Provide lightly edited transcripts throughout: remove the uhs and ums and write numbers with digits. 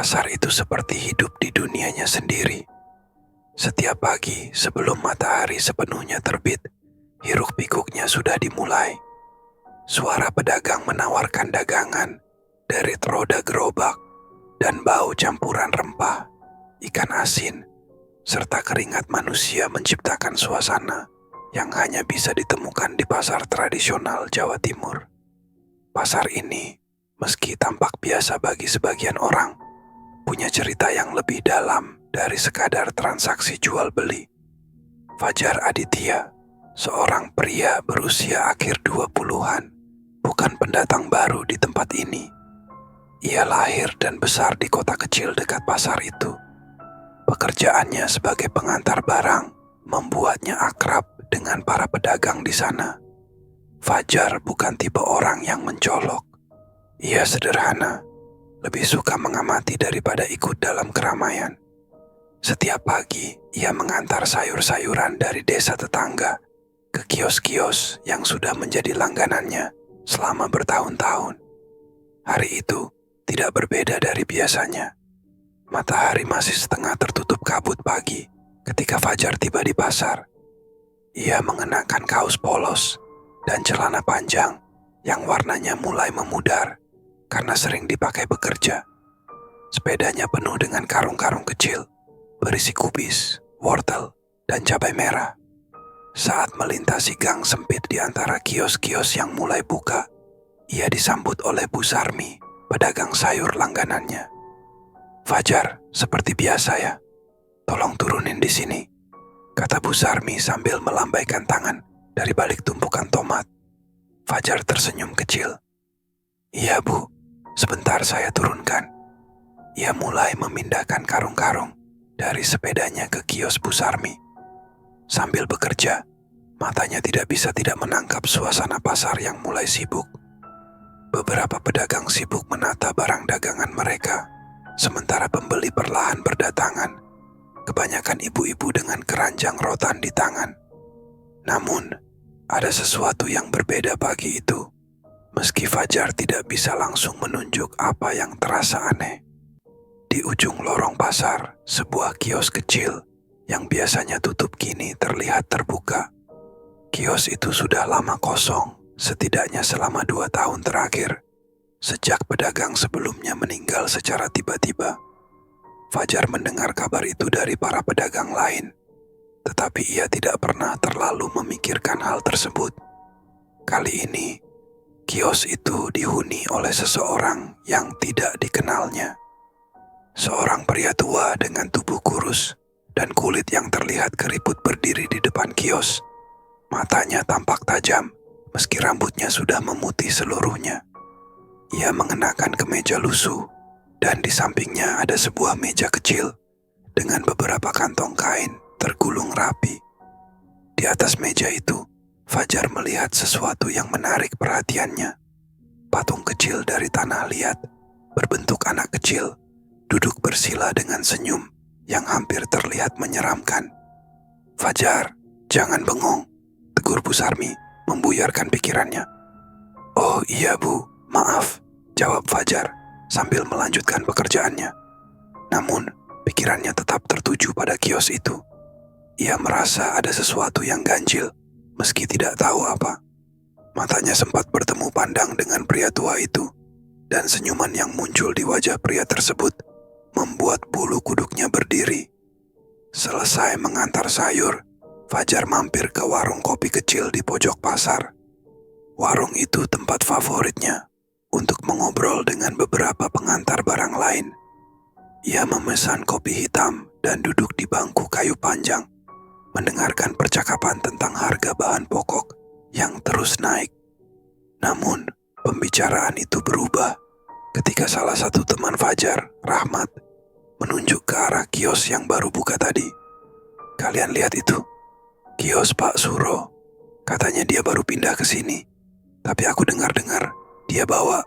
Pasar itu seperti hidup di dunianya sendiri. Setiap pagi sebelum matahari sepenuhnya terbit, hiruk-pikuknya sudah dimulai. Suara pedagang menawarkan dagangan, derit roda gerobak, dan bau campuran rempah, ikan asin, serta keringat manusia menciptakan suasana yang hanya bisa ditemukan di pasar tradisional Jawa Timur. Pasar ini, meski tampak biasa bagi sebagian orang, punya cerita yang lebih dalam dari sekadar transaksi jual-beli. Fajar Aditya, seorang pria berusia akhir 20-an, bukan pendatang baru di tempat ini. Ia lahir dan besar di kota kecil dekat pasar itu. Pekerjaannya sebagai pengantar barang membuatnya akrab dengan para pedagang di sana. Fajar bukan tipe orang yang mencolok. Ia sederhana, lebih suka mengamati daripada ikut dalam keramaian. Setiap pagi, ia mengantar sayur-sayuran dari desa tetangga ke kios-kios yang sudah menjadi langganannya selama bertahun-tahun. Hari itu tidak berbeda dari biasanya. Matahari masih setengah tertutup kabut pagi ketika Fajar tiba di pasar. Ia mengenakan kaos polos dan celana panjang yang warnanya mulai memudar karena sering dipakai bekerja. Sepedanya penuh dengan karung-karung kecil berisi kubis, wortel, dan cabai merah. Saat melintasi gang sempit di antara kios-kios yang mulai buka, ia disambut oleh Bu Sarmi, pedagang sayur langganannya. "Fajar, seperti biasa ya. Tolong turunin di sini," kata Bu Sarmi sambil melambaikan tangan dari balik tumpukan tomat. Fajar tersenyum kecil. "Iya Bu, sebentar saya turunkan." Ia mulai memindahkan karung-karung dari sepedanya ke kios Bu Sarmi. Sambil bekerja, matanya tidak bisa tidak menangkap suasana pasar yang mulai sibuk. Beberapa pedagang sibuk menata barang dagangan mereka, sementara pembeli perlahan berdatangan. Kebanyakan ibu-ibu dengan keranjang rotan di tangan. Namun, ada sesuatu yang berbeda pagi itu. Meski Fajar tidak bisa langsung menunjuk apa yang terasa aneh. Di ujung lorong pasar, sebuah kios kecil yang biasanya tutup kini terlihat terbuka. Kios itu sudah lama kosong, setidaknya selama 2 tahun terakhir, sejak pedagang sebelumnya meninggal secara tiba-tiba. Fajar mendengar kabar itu dari para pedagang lain, tetapi ia tidak pernah terlalu memikirkan hal tersebut. Kali ini, kios itu dihuni oleh seseorang yang tidak dikenalnya. Seorang pria tua dengan tubuh kurus dan kulit yang terlihat keriput berdiri di depan kios. Matanya tampak tajam, meski rambutnya sudah memutih seluruhnya. Ia mengenakan kemeja lusuh, dan di sampingnya ada sebuah meja kecil dengan beberapa kantong kain tergulung rapi. Di atas meja itu, Fajar melihat sesuatu yang menarik perhatiannya. Patung kecil dari tanah liat, berbentuk anak kecil, duduk bersila dengan senyum yang hampir terlihat menyeramkan. "Fajar, jangan bengong," tegur Bu Sarmi, membuyarkan pikirannya. "Oh iya Bu, maaf," jawab Fajar sambil melanjutkan pekerjaannya. Namun, pikirannya tetap tertuju pada kios itu. Ia merasa ada sesuatu yang ganjil, meski tidak tahu apa. Matanya sempat bertemu pandang dengan pria tua itu, dan senyuman yang muncul di wajah pria tersebut membuat bulu kuduknya berdiri. Selesai mengantar sayur, Fajar mampir ke warung kopi kecil di pojok pasar. Warung itu tempat favoritnya untuk mengobrol dengan beberapa pengantar barang lain. Ia memesan kopi hitam dan duduk di bangku kayu panjang, mendengarkan percakapan tentang harga bahan pokok yang terus naik. Namun, pembicaraan itu berubah ketika salah satu teman Fajar, Rahmat, menunjuk ke arah kios yang baru buka tadi. "Kalian lihat itu? Kios Pak Suro. Katanya dia baru pindah ke sini. Tapi aku dengar-dengar dia bawa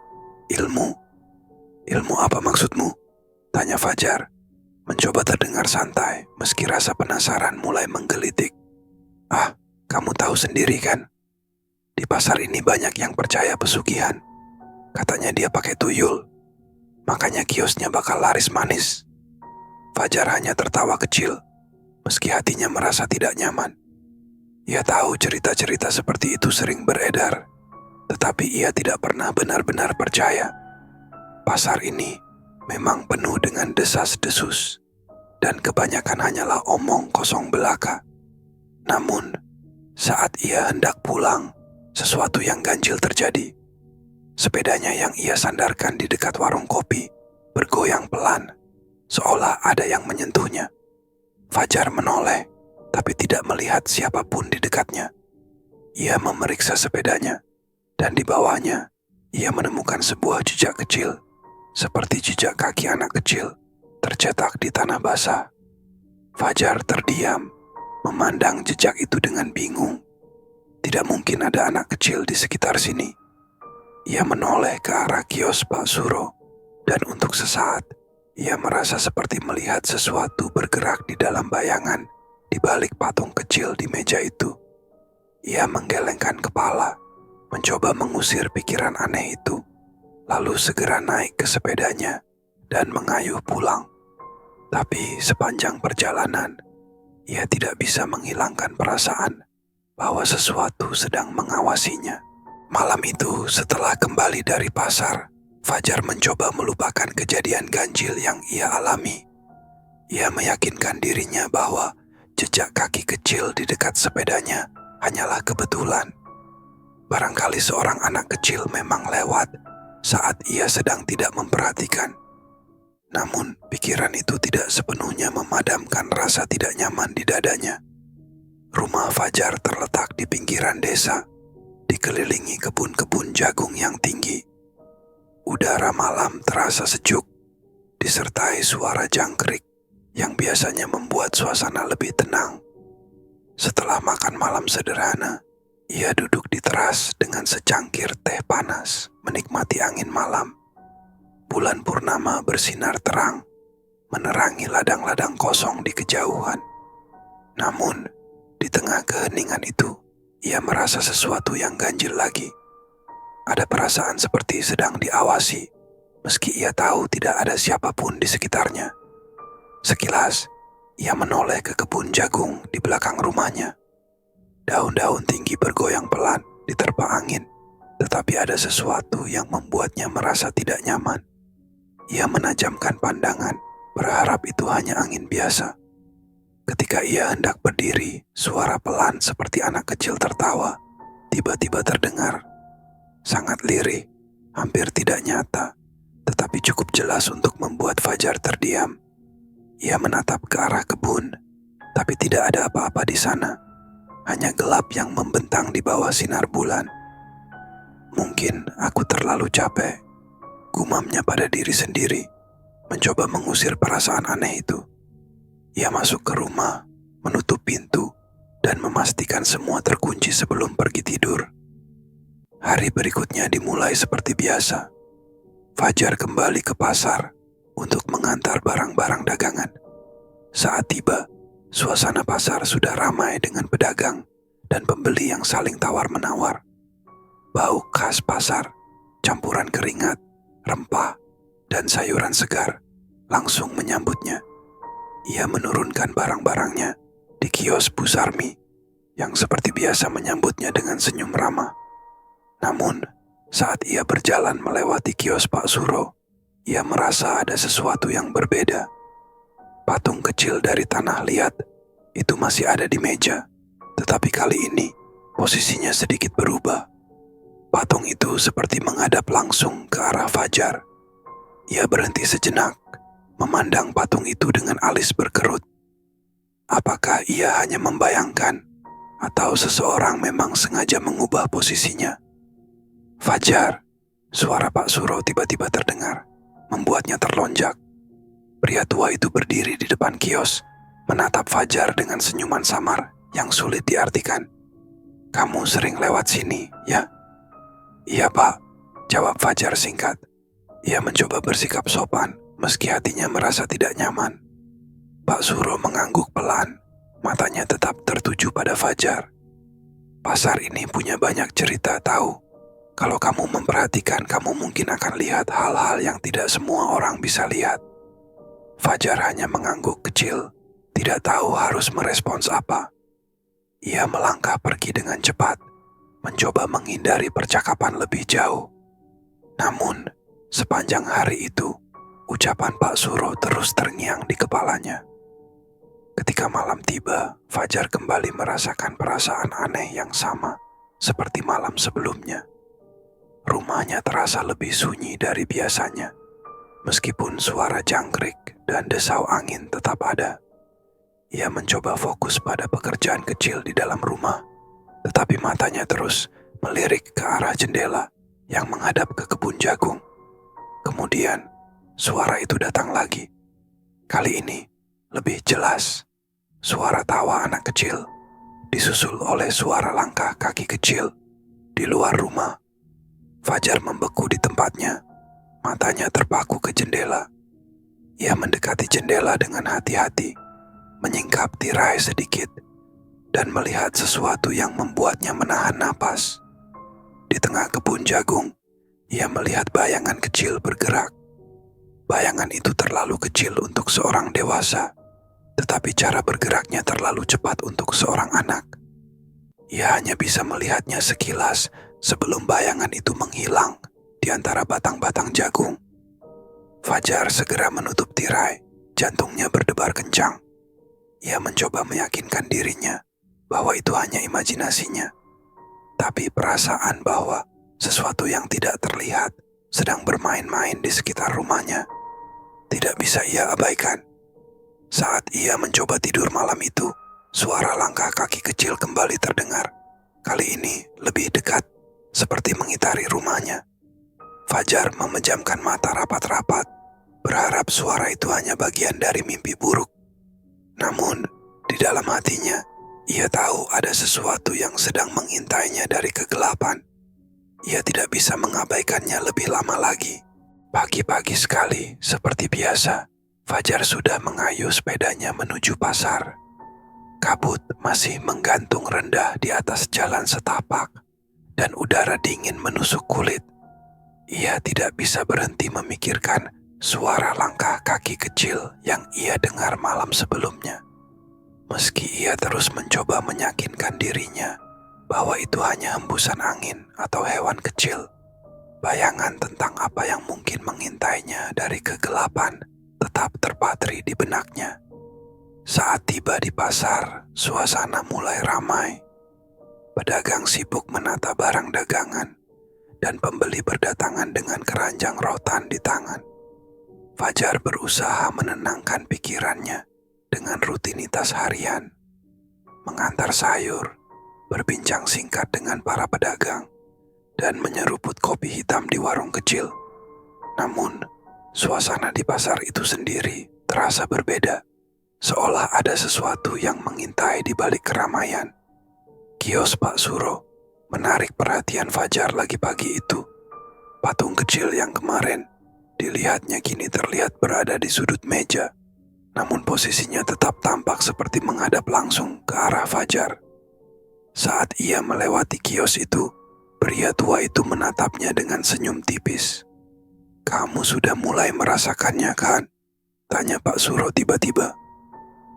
ilmu." "Ilmu apa maksudmu?" tanya Fajar, mencoba terdengar santai meski rasa penasaran mulai menggelitik. "Ah, kamu tahu sendiri kan? Di pasar ini banyak yang percaya pesugihan. Katanya dia pakai tuyul. makanya kiosnya bakal laris manis. Fajar hanya tertawa kecil, meski hatinya merasa tidak nyaman. Ia tahu cerita-cerita seperti itu sering beredar, tetapi ia tidak pernah benar-benar percaya. Pasar ini memang penuh dengan desas-desus, dan kebanyakan hanyalah omong kosong belaka. Namun, saat ia hendak pulang, sesuatu yang ganjil terjadi. Sepedanya yang ia sandarkan di dekat warung kopi bergoyang pelan, seolah ada yang menyentuhnya. Fajar menoleh, tapi tidak melihat siapapun di dekatnya. Ia memeriksa sepedanya, dan di bawahnya, ia menemukan sebuah jejak kecil, seperti jejak kaki anak kecil, tercetak di tanah basah. Fajar terdiam, memandang jejak itu dengan bingung. Tidak mungkin ada anak kecil di sekitar sini. Ia menoleh ke arah kios Pak Suro, dan untuk sesaat, ia merasa seperti melihat sesuatu bergerak di dalam bayangan di balik patung kecil di meja itu. Ia menggelengkan kepala, mencoba mengusir pikiran aneh itu, lalu segera naik ke sepedanya dan mengayuh pulang. Tapi sepanjang perjalanan, ia tidak bisa menghilangkan perasaan bahwa sesuatu sedang mengawasinya. Malam itu, setelah kembali dari pasar, Fajar mencoba melupakan kejadian ganjil yang ia alami. Ia meyakinkan dirinya bahwa jejak kaki kecil di dekat sepedanya hanyalah kebetulan. Barangkali seorang anak kecil memang lewat saat ia sedang tidak memperhatikan. Namun, pikiran itu tidak sepenuhnya memadamkan rasa tidak nyaman di dadanya. Rumah Fajar terletak di pinggiran desa, dikelilingi kebun-kebun jagung yang tinggi. Udara malam terasa sejuk, disertai suara jangkrik yang biasanya membuat suasana lebih tenang. Setelah makan malam sederhana, ia duduk di teras dengan secangkir teh panas, menikmati angin malam. Bulan purnama bersinar terang, menerangi ladang-ladang kosong di kejauhan. Namun, di tengah keheningan itu, ia merasa sesuatu yang ganjil lagi. Ada perasaan seperti sedang diawasi, meski ia tahu tidak ada siapapun di sekitarnya. Sekilas, ia menoleh ke kebun jagung di belakang rumahnya. Daun-daun tinggi bergoyang pelan diterpa angin, tetapi ada sesuatu yang membuatnya merasa tidak nyaman. Ia menajamkan pandangan, berharap itu hanya angin biasa. Ketika ia hendak berdiri, suara pelan seperti anak kecil tertawa tiba-tiba terdengar. Sangat lirih, hampir tidak nyata, tetapi cukup jelas untuk membuat Fajar terdiam. Ia menatap ke arah kebun, tapi tidak ada apa-apa di sana. Hanya gelap yang membentang di bawah sinar bulan. Mungkin aku terlalu capek, gumamnya pada diri sendiri, mencoba mengusir perasaan aneh itu. Ia masuk ke rumah, menutup pintu, dan memastikan semua terkunci sebelum pergi tidur. Hari berikutnya dimulai seperti biasa. Fajar kembali ke pasar untuk mengantar barang-barang dagangan. Saat tiba, suasana pasar sudah ramai dengan pedagang dan pembeli yang saling tawar-menawar. Bau khas pasar, campuran keringat, rempah, dan sayuran segar langsung menyambutnya. Ia menurunkan barang-barangnya di kios Bu Sarmi yang seperti biasa menyambutnya dengan senyum ramah. Namun, saat ia berjalan melewati kios Pak Suro, ia merasa ada sesuatu yang berbeda. Patung kecil dari tanah liat itu masih ada di meja, tetapi kali ini posisinya sedikit berubah. Patung itu seperti menghadap langsung ke arah Fajar. Ia berhenti sejenak, memandang patung itu dengan alis berkerut. Apakah ia hanya membayangkan, atau seseorang memang sengaja mengubah posisinya? Fajar, suara Pak Suro tiba-tiba terdengar, membuatnya terlonjak. Pria tua itu berdiri di depan kios, menatap Fajar dengan senyuman samar yang sulit diartikan. "Kamu sering lewat sini, ya?" "Iya, Pak," jawab Fajar singkat. Ia mencoba bersikap sopan, meski hatinya merasa tidak nyaman. Pak Suro mengangguk pelan, matanya tetap tertuju pada Fajar. "Pasar ini punya banyak cerita tahu. Kalau kamu memperhatikan, kamu mungkin akan lihat hal-hal yang tidak semua orang bisa lihat. Fajar hanya mengangguk kecil, tidak tahu harus merespons apa. Ia melangkah pergi dengan cepat, mencoba menghindari percakapan lebih jauh. Namun, sepanjang hari itu, ucapan Pak Suro terus terngiang di kepalanya. Ketika malam tiba, Fajar kembali merasakan perasaan aneh yang sama seperti malam sebelumnya. Rumahnya terasa lebih sunyi dari biasanya, meskipun suara jangkrik dan desau angin tetap ada. Ia mencoba fokus pada pekerjaan kecil di dalam rumah, tetapi matanya terus melirik ke arah jendela yang menghadap ke kebun jagung. Kemudian, suara itu datang lagi. Kali ini lebih jelas. Suara tawa anak kecil, disusul oleh suara langkah kaki kecil di luar rumah. Fajar membeku di tempatnya, matanya terpaku ke jendela. Ia mendekati jendela dengan hati-hati, menyingkap tirai sedikit, dan melihat sesuatu yang membuatnya menahan napas. Di tengah kebun jagung, ia melihat bayangan kecil bergerak. Bayangan itu terlalu kecil untuk seorang dewasa, tetapi cara bergeraknya terlalu cepat untuk seorang anak. Ia hanya bisa melihatnya sekilas sebelum bayangan itu menghilang di antara batang-batang jagung. Fajar segera menutup tirai, jantungnya berdebar kencang. Ia mencoba meyakinkan dirinya bahwa itu hanya imajinasinya. Tapi perasaan bahwa sesuatu yang tidak terlihat sedang bermain-main di sekitar rumahnya tidak bisa ia abaikan. Saat ia mencoba tidur malam itu, suara langkah kaki kecil kembali terdengar. Kali ini lebih dekat, seperti mengitari rumahnya. Fajar memejamkan mata rapat-rapat, berharap suara itu hanya bagian dari mimpi buruk. Namun, di dalam hatinya, ia tahu ada sesuatu yang sedang mengintainya dari kegelapan. Ia tidak bisa mengabaikannya lebih lama lagi. Pagi-pagi sekali, seperti biasa, Fajar sudah mengayuh sepedanya menuju pasar. Kabut masih menggantung rendah di atas jalan setapak, dan udara dingin menusuk kulit. Ia tidak bisa berhenti memikirkan suara langkah kaki kecil yang ia dengar malam sebelumnya. Meski ia terus mencoba meyakinkan dirinya bahwa itu hanya hembusan angin atau hewan kecil, bayangan tentang apa yang mungkin mengintainya dari kegelapan tetap terpatri di benaknya. Saat tiba di pasar, suasana mulai ramai. Pedagang sibuk menata barang dagangan, dan pembeli berdatangan dengan keranjang rotan di tangan. Fajar berusaha menenangkan pikirannya dengan rutinitas harian, mengantar sayur, berbincang singkat dengan para pedagang, dan menyeruput kopi hitam di warung kecil. Namun, suasana di pasar itu sendiri terasa berbeda, seolah ada sesuatu yang mengintai di balik keramaian. Kios Pak Suro menarik perhatian Fajar lagi pagi itu. Patung kecil yang kemarin dilihatnya kini terlihat berada di sudut meja, namun posisinya tetap tampak seperti menghadap langsung ke arah Fajar. Saat ia melewati kios itu, pria tua itu menatapnya dengan senyum tipis. "Kamu sudah mulai merasakannya, kan?" tanya Pak Suro tiba-tiba.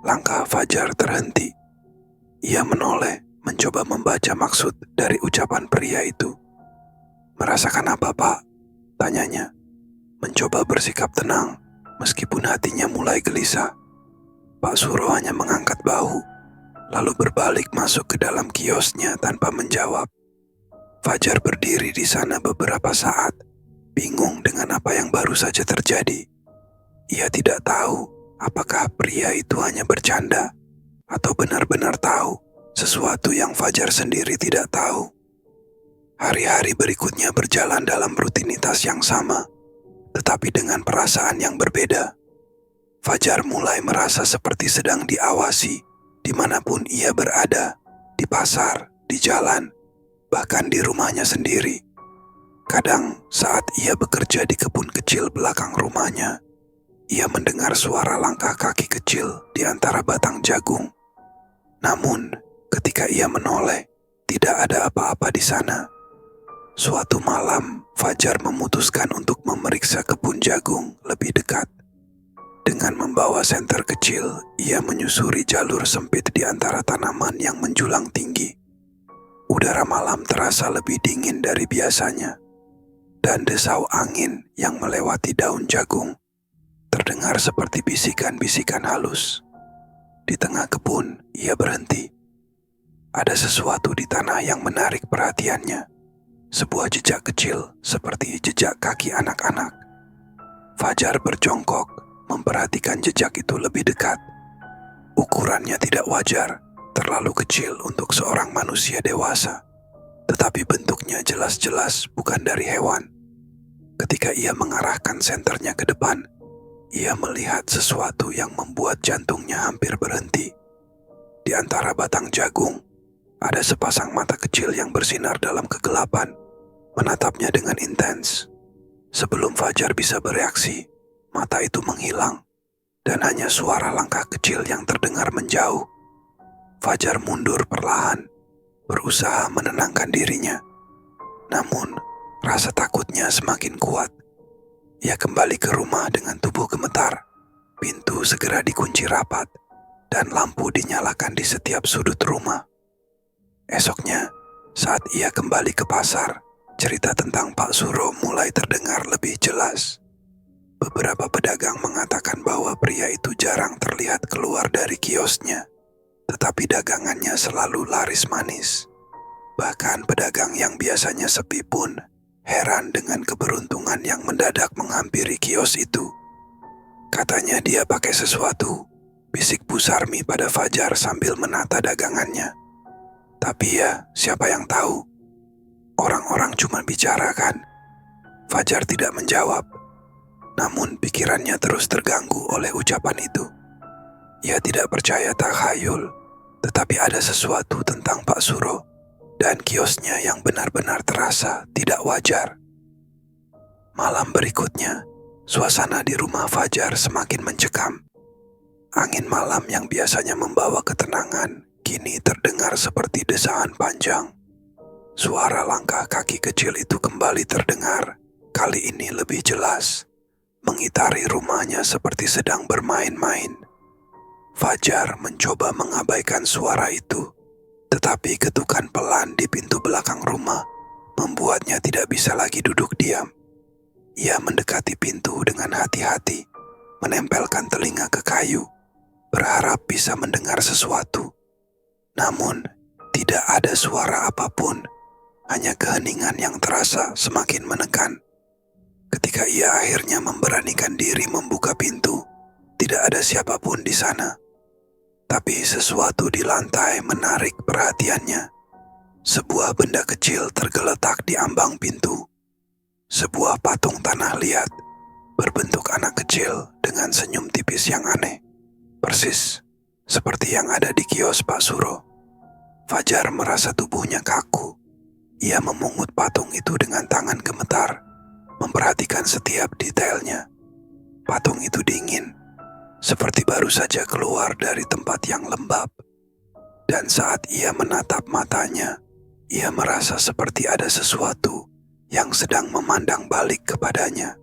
Langkah Fajar terhenti. Ia menoleh, mencoba membaca maksud dari ucapan pria itu. "Merasakan apa, Pak?" tanyanya. Mencoba bersikap tenang, meskipun hatinya mulai gelisah. Pak Suro hanya mengangkat bahu, lalu berbalik masuk ke dalam kiosnya tanpa menjawab. Fajar berdiri di sana beberapa saat, bingung dengan apa yang baru saja terjadi. Ia tidak tahu apakah pria itu hanya bercanda atau benar-benar tahu sesuatu yang Fajar sendiri tidak tahu. Hari-hari berikutnya berjalan dalam rutinitas yang sama, tetapi dengan perasaan yang berbeda. Fajar mulai merasa seperti sedang diawasi dimanapun ia berada, di pasar, di jalan, bahkan di rumahnya sendiri. Kadang saat ia bekerja di kebun kecil belakang rumahnya, ia mendengar suara langkah kaki kecil di antara batang jagung. Namun, ketika ia menoleh, tidak ada apa-apa di sana. Suatu malam, Fajar memutuskan untuk memeriksa kebun jagung lebih dekat. Dengan membawa senter kecil, ia menyusuri jalur sempit di antara tanaman yang menjulang tinggi. Udara malam terasa lebih dingin dari biasanya, dan desau angin yang melewati daun jagung terdengar seperti bisikan-bisikan halus. Di tengah kebun, ia berhenti. Ada sesuatu di tanah yang menarik perhatiannya. Sebuah jejak kecil seperti jejak kaki anak-anak. Fajar berjongkok, memperhatikan jejak itu lebih dekat. Ukurannya tidak wajar, terlalu kecil untuk seorang manusia dewasa. Tetapi bentuknya jelas-jelas bukan dari hewan. Ketika ia mengarahkan senternya ke depan, ia melihat sesuatu yang membuat jantungnya hampir berhenti. Di antara batang jagung, ada sepasang mata kecil yang bersinar dalam kegelapan, menatapnya dengan intens. Sebelum Fajar bisa bereaksi, mata itu menghilang, dan hanya suara langkah kecil yang terdengar menjauh. Fajar mundur perlahan, berusaha menenangkan dirinya. Namun, rasa takutnya semakin kuat. Ia kembali ke rumah dengan tubuh gemetar. Pintu segera dikunci rapat, dan lampu dinyalakan di setiap sudut rumah. Esoknya, saat ia kembali ke pasar, cerita tentang Pak Suro mulai terdengar lebih jelas. Beberapa pedagang mengatakan bahwa pria itu jarang terlihat keluar dari kiosnya, tetapi dagangannya selalu laris manis. Bahkan pedagang yang biasanya sepi pun heran dengan keberuntungan yang mendadak menghampiri kios itu. Katanya dia pakai sesuatu, bisik Bu Sarmi pada Fajar sambil menata dagangannya. Tapi ya, siapa yang tahu? Orang-orang cuma bicara kan? Fajar tidak menjawab. Namun pikirannya terus terganggu oleh ucapan itu. Ia tidak percaya takhayul, tetapi ada sesuatu tentang Pak Suro dan kiosnya yang benar-benar terasa tidak wajar. Malam berikutnya, suasana di rumah Fajar semakin mencekam. Angin malam yang biasanya membawa ketenangan kini terdengar seperti desaan panjang. Suara langkah kaki kecil itu kembali terdengar, kali ini lebih jelas, mengitari rumahnya seperti sedang bermain-main. Fajar mencoba mengabaikan suara itu, tetapi ketukan pelan di pintu belakang rumah membuatnya tidak bisa lagi duduk diam. Ia mendekati pintu dengan hati-hati, menempelkan telinga ke kayu, berharap bisa mendengar sesuatu. Namun, tidak ada suara apapun, hanya keheningan yang terasa semakin menekan. Ketika ia akhirnya memberanikan diri membuka pintu, tidak ada siapapun di sana. Tapi sesuatu di lantai menarik perhatiannya. Sebuah benda kecil tergeletak di ambang pintu. Sebuah patung tanah liat, berbentuk anak kecil dengan senyum tipis yang aneh. Persis seperti yang ada di kios Pak Suro. Fajar merasa tubuhnya kaku. Ia memungut patung itu dengan tangan gemetar, memperhatikan setiap detailnya. Patung itu dingin, seperti baru saja keluar dari tempat yang lembab. Dan saat ia menatap matanya, ia merasa seperti ada sesuatu yang sedang memandang balik kepadanya.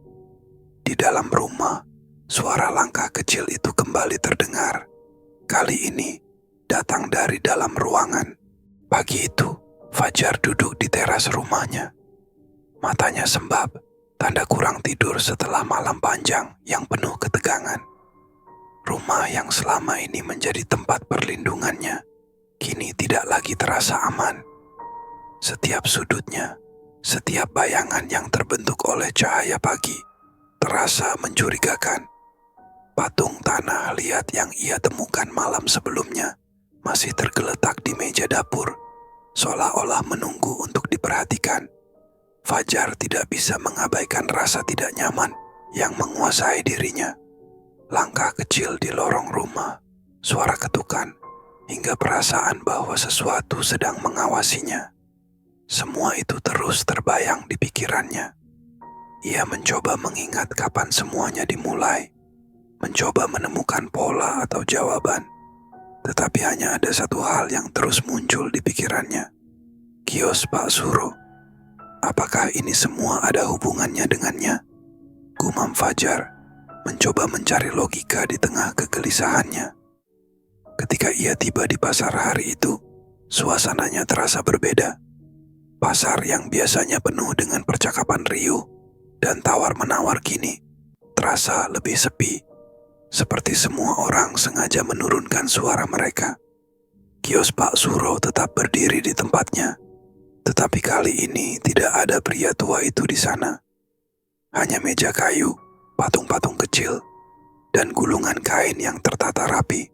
Di dalam rumah, suara langkah kecil itu kembali terdengar. Kali ini datang dari dalam ruangan. Pagi itu, Fajar duduk di teras rumahnya. Matanya sembab, tanda kurang tidur setelah malam panjang yang penuh ketegangan. Rumah yang selama ini menjadi tempat perlindungannya, kini tidak lagi terasa aman. Setiap sudutnya, setiap bayangan yang terbentuk oleh cahaya pagi, terasa mencurigakan. Patung tanah liat yang ia temukan malam sebelumnya masih tergeletak di meja dapur, seolah-olah menunggu untuk diperhatikan. Fajar tidak bisa mengabaikan rasa tidak nyaman yang menguasai dirinya. Langkah kecil di lorong rumah, suara ketukan, hingga perasaan bahwa sesuatu sedang mengawasinya. Semua itu terus terbayang di pikirannya. Ia mencoba mengingat kapan semuanya dimulai, mencoba menemukan pola atau jawaban. Tetapi hanya ada satu hal yang terus muncul di pikirannya. Kios Pak Suro. Apakah ini semua ada hubungannya dengannya? Gumam Fajar, mencoba mencari logika di tengah kegelisahannya. Ketika ia tiba di pasar hari itu, suasananya terasa berbeda. Pasar yang biasanya penuh dengan percakapan riuh dan tawar-menawar kini terasa lebih sepi, seperti semua orang sengaja menurunkan suara mereka. Kios Pak Suro tetap berdiri di tempatnya, tetapi kali ini tidak ada pria tua itu di sana. Hanya meja kayu, patung-patung kecil, dan gulungan kain yang tertata rapi.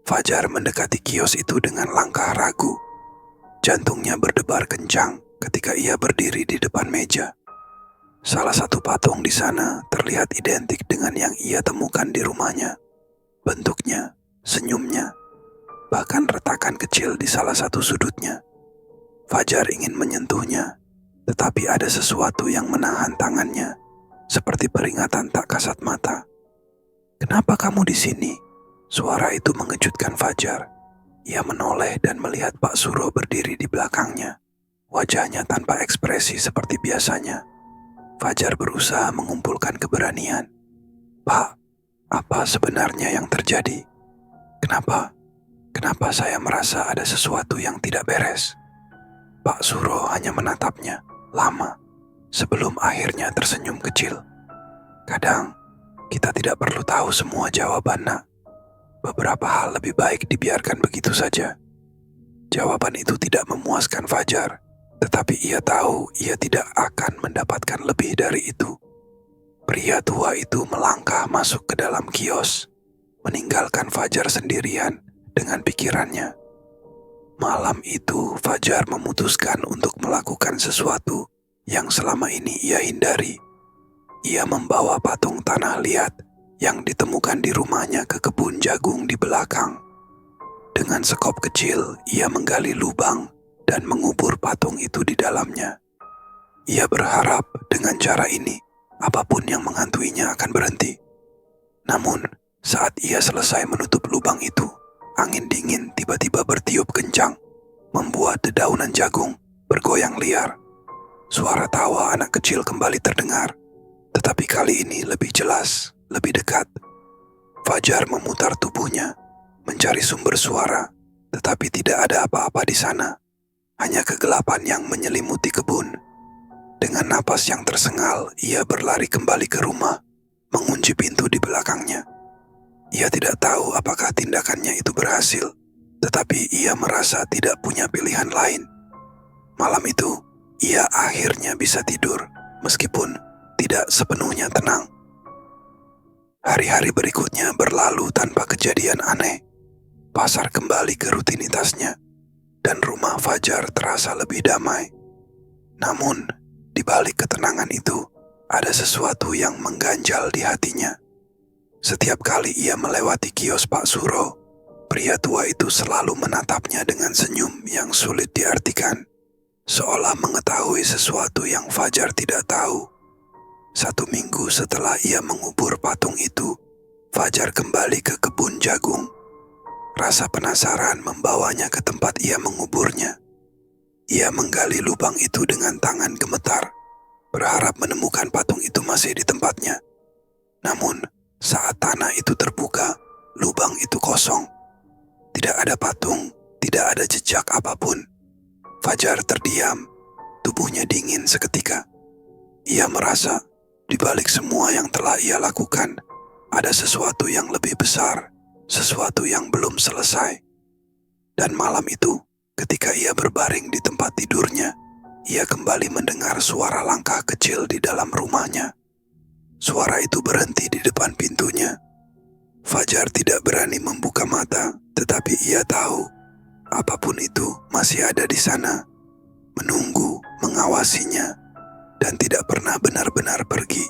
Fajar mendekati kios itu dengan langkah ragu. Jantungnya berdebar kencang ketika ia berdiri di depan meja. Salah satu patung di sana terlihat identik dengan yang ia temukan di rumahnya. Bentuknya, senyumnya, bahkan retakan kecil di salah satu sudutnya. Fajar ingin menyentuhnya, tetapi ada sesuatu yang menahan tangannya, seperti peringatan tak kasat mata. "Kenapa kamu di sini?" Suara itu mengejutkan Fajar. Ia menoleh dan melihat Pak Suro berdiri di belakangnya. Wajahnya tanpa ekspresi seperti biasanya. Fajar berusaha mengumpulkan keberanian. "Pak, apa sebenarnya yang terjadi? Kenapa saya merasa ada sesuatu yang tidak beres?" Pak Suro hanya menatapnya lama sebelum akhirnya tersenyum kecil. "Kadang kita tidak perlu tahu semua jawaban, Nak. Beberapa hal lebih baik dibiarkan begitu saja." Jawaban itu tidak memuaskan Fajar, tetapi ia tahu ia tidak akan mendapatkan lebih dari itu. Pria tua itu melangkah masuk ke dalam kios, meninggalkan Fajar sendirian dengan pikirannya. Malam itu Fajar memutuskan untuk melakukan sesuatu yang selama ini ia hindari. Ia membawa patung tanah liat yang ditemukan di rumahnya ke kebun jagung di belakang. Dengan sekop kecil, ia menggali lubang dan mengubur patung itu di dalamnya. Ia berharap dengan cara ini, apapun yang menghantuinya akan berhenti. Namun, saat ia selesai menutup lubang itu, angin dingin tiba-tiba bertiup kencang, membuat dedaunan jagung bergoyang liar. Suara tawa anak kecil kembali terdengar, tetapi kali ini lebih jelas, lebih dekat. Fajar memutar tubuhnya, mencari sumber suara, tetapi tidak ada apa-apa di sana. Hanya kegelapan yang menyelimuti kebun. Dengan napas yang tersengal, ia berlari kembali ke rumah, mengunci pintu di belakangnya. Ia tidak tahu apakah tindakannya itu berhasil, tetapi ia merasa tidak punya pilihan lain. Malam itu, ia akhirnya bisa tidur, meskipun tidak sepenuhnya tenang. Hari-hari berikutnya berlalu tanpa kejadian aneh. Pasar kembali ke rutinitasnya, dan rumah Fajar terasa lebih damai. Namun, di balik ketenangan itu, ada sesuatu yang mengganjal di hatinya. Setiap kali ia melewati kios Pak Suro, pria tua itu selalu menatapnya dengan senyum yang sulit diartikan, seolah mengetahui sesuatu yang Fajar tidak tahu. 1 minggu setelah ia mengubur patung itu, Fajar kembali ke kebun jagung. Rasa penasaran membawanya ke tempat ia menguburnya. Ia menggali lubang itu dengan tangan gemetar, berharap menemukan patung itu masih di tempatnya. Namun, saat tanah itu terbuka, lubang itu kosong. Tidak ada patung, tidak ada jejak apapun. Fajar terdiam, tubuhnya dingin seketika. Ia merasa di balik semua yang telah ia lakukan, ada sesuatu yang lebih besar, sesuatu yang belum selesai. Dan malam itu, ketika ia berbaring di tempat tidurnya, ia kembali mendengar suara langkah kecil di dalam rumahnya. Suara itu berhenti di depan pintunya. Fajar tidak berani membuka mata, tetapi ia tahu apapun itu masih ada di sana, menunggu, mengawasinya, dan tidak pernah benar-benar pergi.